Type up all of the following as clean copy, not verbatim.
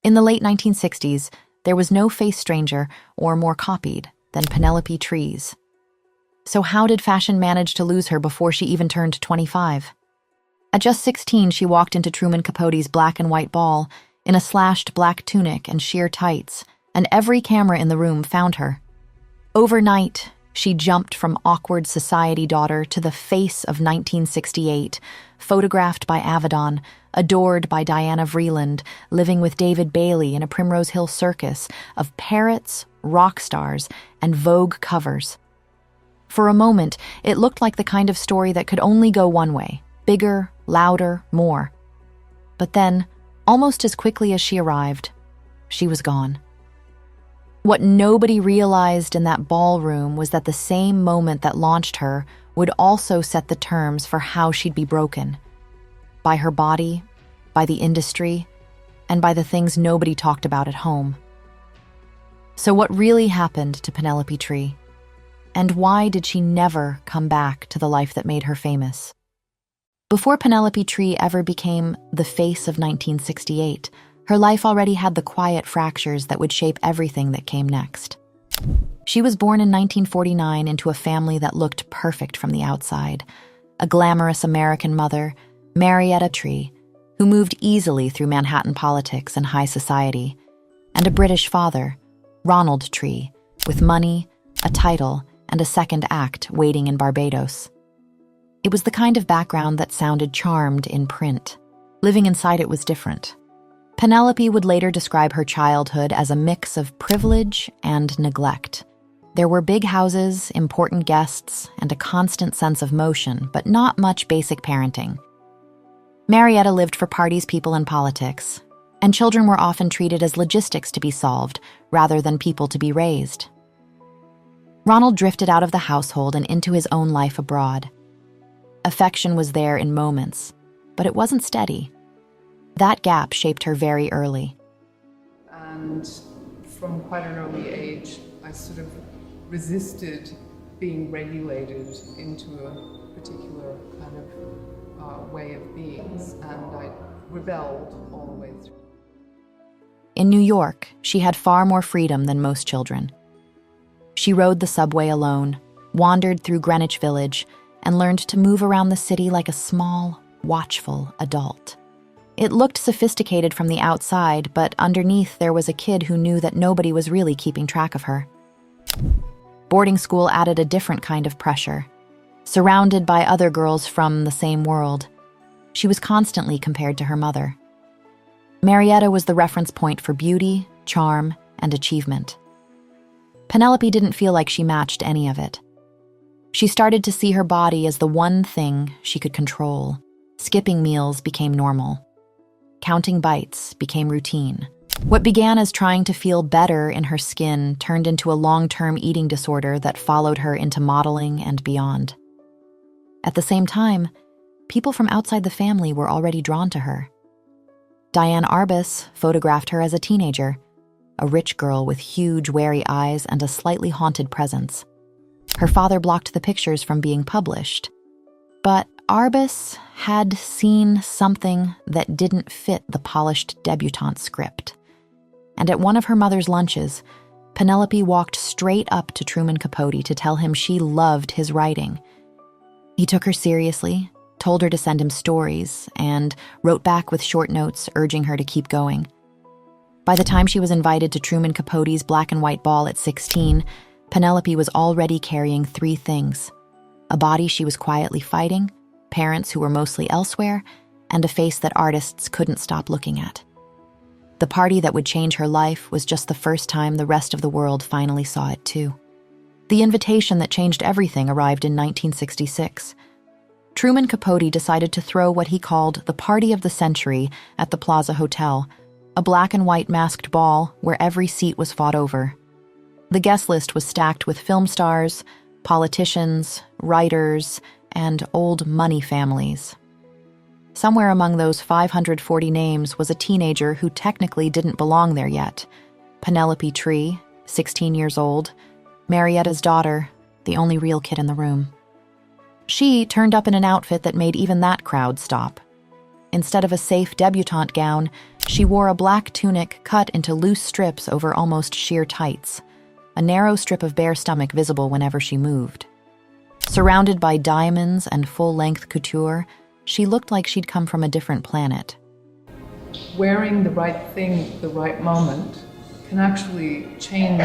In the late 1960s, there was no face stranger or more copied than Penelope Trees. So how did fashion manage to lose her before she even turned 25? At just 16, she walked into Truman Capote's black and white ball in a slashed black tunic and sheer tights, and every camera in the room found her. Overnight, she jumped from awkward society daughter to the face of 1968, photographed by Avedon, adored by Diana Vreeland, living with David Bailey in a Primrose Hill circus of parrots, rock stars, and Vogue covers. For a moment, it looked like the kind of story that could only go one way: bigger, louder, more. But then, almost as quickly as she arrived, she was gone. What nobody realized in that ballroom was that the same moment that launched her would also set the terms for how she'd be broken. By her body, by the industry, and by the things nobody talked about at home. So what really happened to Penelope Tree? And why did she never come back to the life that made her famous? Before Penelope Tree ever became the face of 1968, her life already had the quiet fractures that would shape everything that came next. She was born in 1949 into a family that looked perfect from the outside. A glamorous American mother, Penelope Tree, who moved easily through Manhattan politics and high society, and a British father, Ronald Tree, with money, a title, and a second act waiting in Barbados. It was the kind of background that sounded charmed in print. Living inside it was different. Penelope would later describe her childhood as a mix of privilege and neglect. There were big houses, important guests, and a constant sense of motion, but not much basic parenting. Marietta lived for parties, people, and politics, and children were often treated as logistics to be solved rather than people to be raised. Ronald drifted out of the household and into his own life abroad. Affection was there in moments, but it wasn't steady. That gap shaped her very early. And from quite an early age, I sort of resisted being regulated into a particular kind of way of being, and I rebelled all the way through. In New York, she had far more freedom than most children. She rode the subway alone, wandered through Greenwich Village, and learned to move around the city like a small, watchful adult. It looked sophisticated from the outside, but underneath there was a kid who knew that nobody was really keeping track of her. Boarding school added a different kind of pressure. Surrounded by other girls from the same world, she was constantly compared to her mother. Marietta was the reference point for beauty, charm, and achievement. Penelope didn't feel like she matched any of it. She started to see her body as the one thing she could control. Skipping meals became normal. Counting bites became routine. What began as trying to feel better in her skin turned into a long-term eating disorder that followed her into modeling and beyond. At the same time, people from outside the family were already drawn to her. Diane Arbus photographed her as a teenager, a rich girl with huge, wary eyes and a slightly haunted presence. Her father blocked the pictures from being published. But Arbus had seen something that didn't fit the polished debutante script. And at one of her mother's lunches, Penelope walked straight up to Truman Capote to tell him she loved his writing. He took her seriously, told her to send him stories, and wrote back with short notes urging her to keep going. By the time she was invited to Truman Capote's black and white ball at 16, Penelope was already carrying 3 things: a body she was quietly fighting, parents who were mostly elsewhere, and a face that artists couldn't stop looking at. The party that would change her life was just the first time the rest of the world finally saw it too. The invitation that changed everything arrived in 1966. Truman Capote decided to throw what he called the party of the century at the Plaza Hotel, a black and white masked ball where every seat was fought over. The guest list was stacked with film stars, politicians, writers, and old money families. Somewhere among those 540 names was a teenager who technically didn't belong there yet: Penelope Tree, 16 years old, Marietta's daughter, the only real kid in the room. She turned up in an outfit that made even that crowd stop. Instead of a safe debutante gown, She wore a black tunic cut into loose strips over almost sheer tights, a narrow strip of bare stomach visible whenever she moved. Surrounded by diamonds and full-length couture, she looked like she'd come from a different planet. Wearing the right thing at the right moment can actually change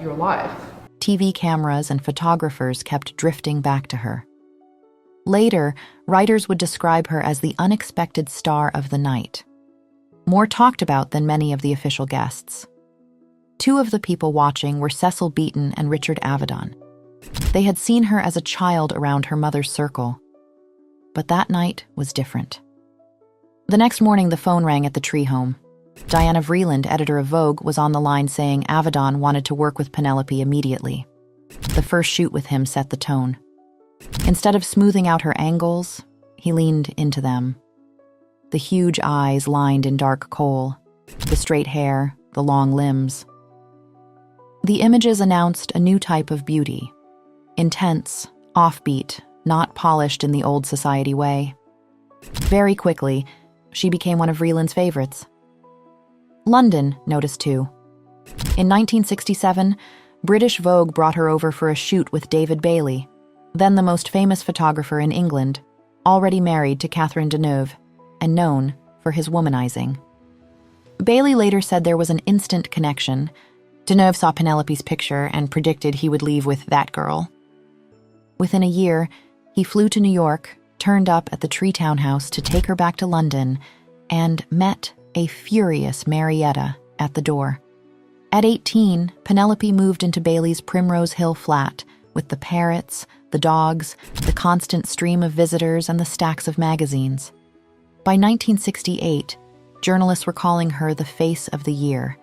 your life. TV cameras and photographers kept drifting back to her. Later, writers would describe her as the unexpected star of the night, more talked about than many of the official guests. Two of the people watching were Cecil Beaton and Richard Avedon. They had seen her as a child around her mother's circle. But that night was different. The next morning, the phone rang at the Tree home. Diana Vreeland, editor of Vogue, was on the line saying Avedon wanted to work with Penelope immediately. The first shoot with him set the tone. Instead of smoothing out her angles, he leaned into them. The huge eyes lined in dark kohl, the straight hair, the long limbs. The images announced a new type of beauty. Intense, offbeat, not polished in the old society way. Very quickly, she became one of Vreeland's favorites. London noticed too. In 1967, British Vogue brought her over for a shoot with David Bailey, then the most famous photographer in England, already married to Catherine Deneuve, and known for his womanizing. Bailey later said there was an instant connection. Deneuve saw Penelope's picture and predicted he would leave with that girl. Within a year, he flew to New York, turned up at the Tree townhouse to take her back to London, and met a furious Marietta at the door. At 18, Penelope moved into Bailey's Primrose Hill flat with the parrots, the dogs, the constant stream of visitors, and the stacks of magazines. By 1968, journalists were calling her the face of the year,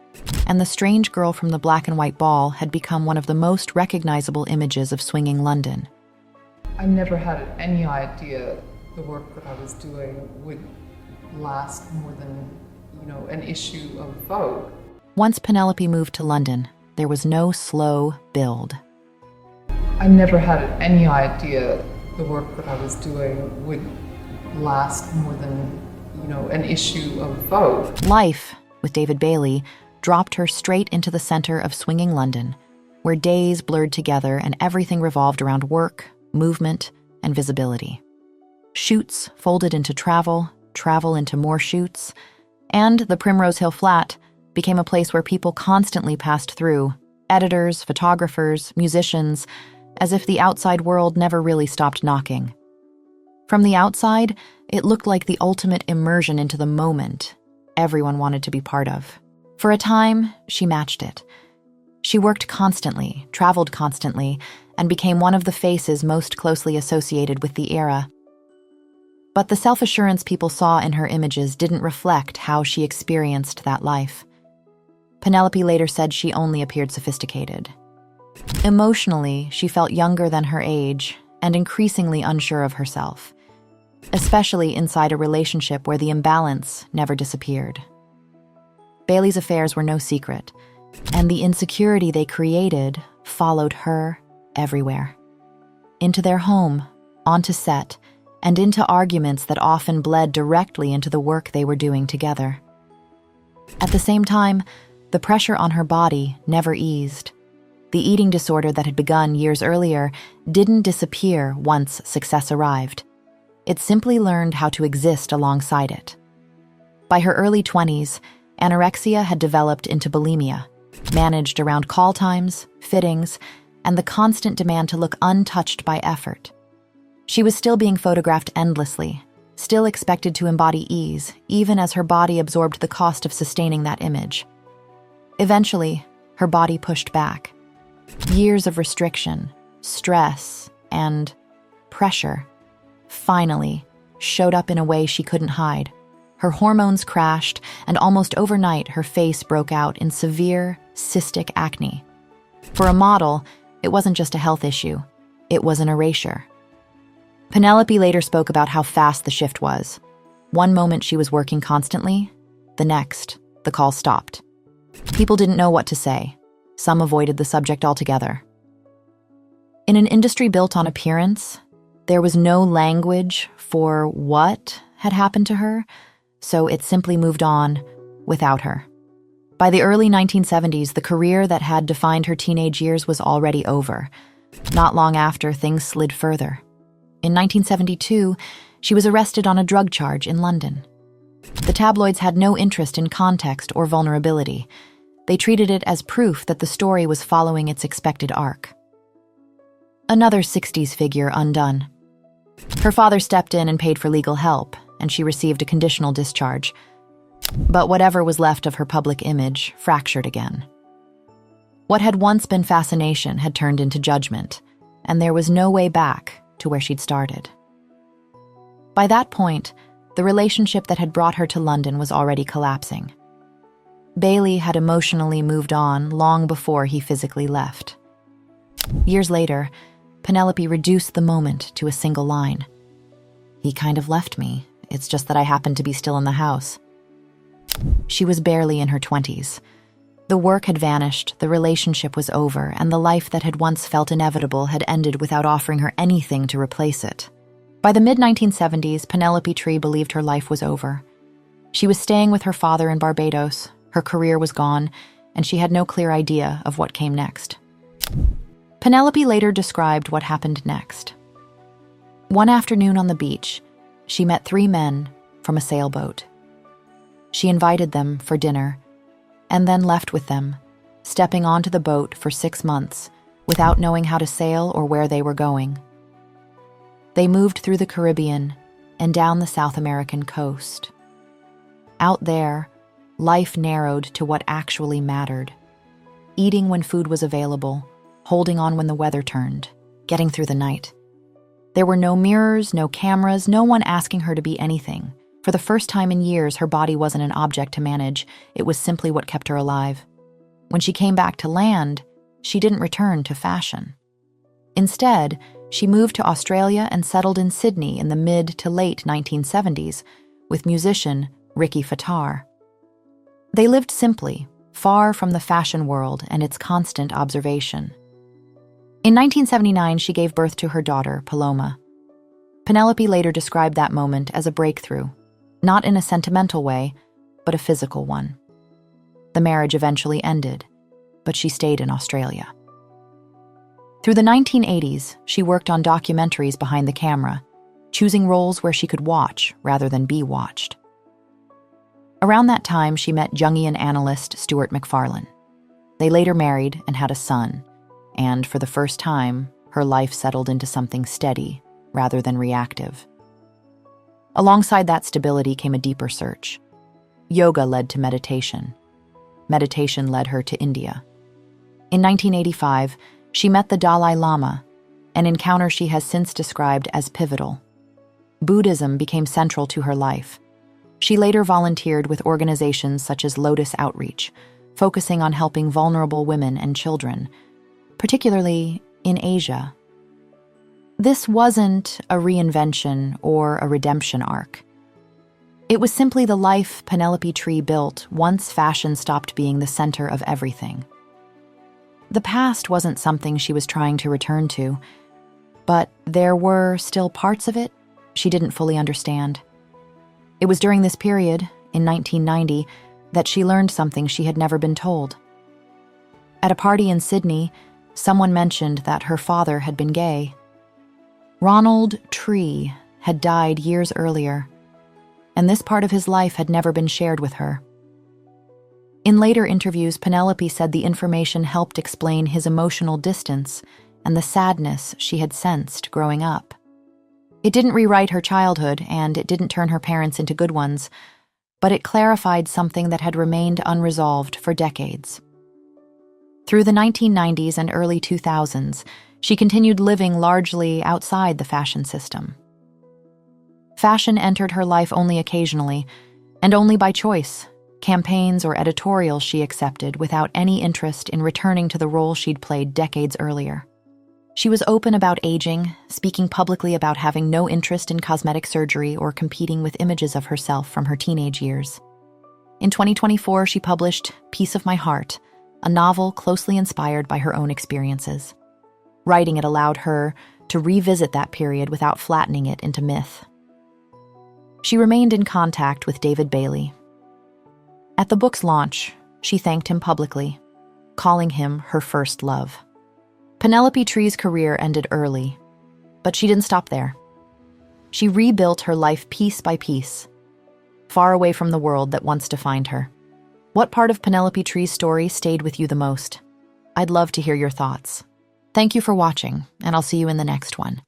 and the strange girl from the black and white ball had become one of the most recognizable images of swinging London. I never had any idea the work that I was doing would last more than, an issue of Vogue. Once Penelope moved to London, there was no slow build. I never had any idea the work that I was doing would last more than, an issue of Vogue. Life, with David Bailey, dropped her straight into the center of swinging London, where days blurred together and everything revolved around work, movement, and visibility. Shoots folded into travel, travel into more shoots, and the Primrose Hill flat became a place where people constantly passed through, editors, photographers, musicians, as if the outside world never really stopped knocking. From the outside, it looked like the ultimate immersion into the moment everyone wanted to be part of. For a time, she matched it. She worked constantly, traveled constantly, and became one of the faces most closely associated with the era. But the self-assurance people saw in her images didn't reflect how she experienced that life. Penelope later said she only appeared sophisticated. Emotionally, she felt younger than her age and increasingly unsure of herself, especially inside a relationship where the imbalance never disappeared. Bailey's affairs were no secret, and the insecurity they created followed her everywhere. Into their home, onto set, and into arguments that often bled directly into the work they were doing together. At the same time, the pressure on her body never eased. The eating disorder that had begun years earlier didn't disappear once success arrived. It simply learned how to exist alongside it. By her early 20s, anorexia had developed into bulimia, managed around call times, fittings, and the constant demand to look untouched by effort. She was still being photographed endlessly, still expected to embody ease, even as her body absorbed the cost of sustaining that image. Eventually, her body pushed back. Years of restriction, stress, and pressure finally showed up in a way she couldn't hide. Her hormones crashed, and almost overnight her face broke out in severe, cystic acne. For a model, it wasn't just a health issue, it was an erasure. Penelope later spoke about how fast the shift was. One moment she was working constantly, the next, the call stopped. People didn't know what to say. Some avoided the subject altogether. In an industry built on appearance, there was no language for what had happened to her, so it simply moved on, without her. By the early 1970s, the career that had defined her teenage years was already over. Not long after, things slid further. In 1972, she was arrested on a drug charge in London. The tabloids had no interest in context or vulnerability. They treated it as proof that the story was following its expected arc. Another 60s figure undone. Her father stepped in and paid for legal help, and she received a conditional discharge. But whatever was left of her public image fractured again. What had once been fascination had turned into judgment, and there was no way back to where she'd started. By that point, the relationship that had brought her to London was already collapsing. Bailey had emotionally moved on long before he physically left. Years later, Penelope reduced the moment to a single line. "He kind of left me. It's just that I happened to be still in the house." She was barely in her 20s. The work had vanished, the relationship was over, and the life that had once felt inevitable had ended without offering her anything to replace it. By the mid-1970s, Penelope Tree believed her life was over. She was staying with her father in Barbados, her career was gone, and she had no clear idea of what came next. Penelope later described what happened next. One afternoon on the beach, she met 3 men from a sailboat. She invited them for dinner, and then left with them, stepping onto the boat for 6 months without knowing how to sail or where they were going. They moved through the Caribbean and down the South American coast. Out there, life narrowed to what actually mattered. Eating when food was available, holding on when the weather turned, getting through the night. There were no mirrors, no cameras, no one asking her to be anything. For the first time in years, her body wasn't an object to manage. It was simply what kept her alive. When she came back to land, she didn't return to fashion. Instead, she moved to Australia and settled in Sydney in the mid to late 1970s with musician Ricky Fattar. They lived simply, far from the fashion world and its constant observation. In 1979, she gave birth to her daughter, Paloma. Penelope later described that moment as a breakthrough, not in a sentimental way, but a physical one. The marriage eventually ended, but she stayed in Australia. Through the 1980s, she worked on documentaries behind the camera, choosing roles where she could watch rather than be watched. Around that time, she met Jungian analyst Stuart McFarlane. They later married and had a son, and for the first time, her life settled into something steady rather than reactive. Alongside that stability came a deeper search. Yoga led to meditation. Meditation led her to India. In 1985, she met the Dalai Lama, an encounter she has since described as pivotal. Buddhism became central to her life. She later volunteered with organizations such as Lotus Outreach, focusing on helping vulnerable women and children, particularly in Asia. This wasn't a reinvention or a redemption arc. It was simply the life Penelope Tree built once fashion stopped being the center of everything. The past wasn't something she was trying to return to, but there were still parts of it she didn't fully understand. It was during this period, in 1990, that she learned something she had never been told. At a party in Sydney, someone mentioned that her father had been gay. Ronald Tree had died years earlier, and this part of his life had never been shared with her. In later interviews, Penelope said the information helped explain his emotional distance and the sadness she had sensed growing up. It didn't rewrite her childhood, and it didn't turn her parents into good ones, but it clarified something that had remained unresolved for decades. Through the 1990s and early 2000s, she continued living largely outside the fashion system. Fashion entered her life only occasionally, and only by choice. Campaigns or editorials she accepted without any interest in returning to the role she'd played decades earlier. She was open about aging, speaking publicly about having no interest in cosmetic surgery or competing with images of herself from her teenage years. In 2024, she published Piece of My Heart, a novel closely inspired by her own experiences. Writing it allowed her to revisit that period without flattening it into myth. She remained in contact with David Bailey. At the book's launch, she thanked him publicly, calling him her first love. Penelope Tree's career ended early, but she didn't stop there. She rebuilt her life piece by piece, far away from the world that once defined her. What part of Penelope Tree's story stayed with you the most? I'd love to hear your thoughts. Thank you for watching, and I'll see you in the next one.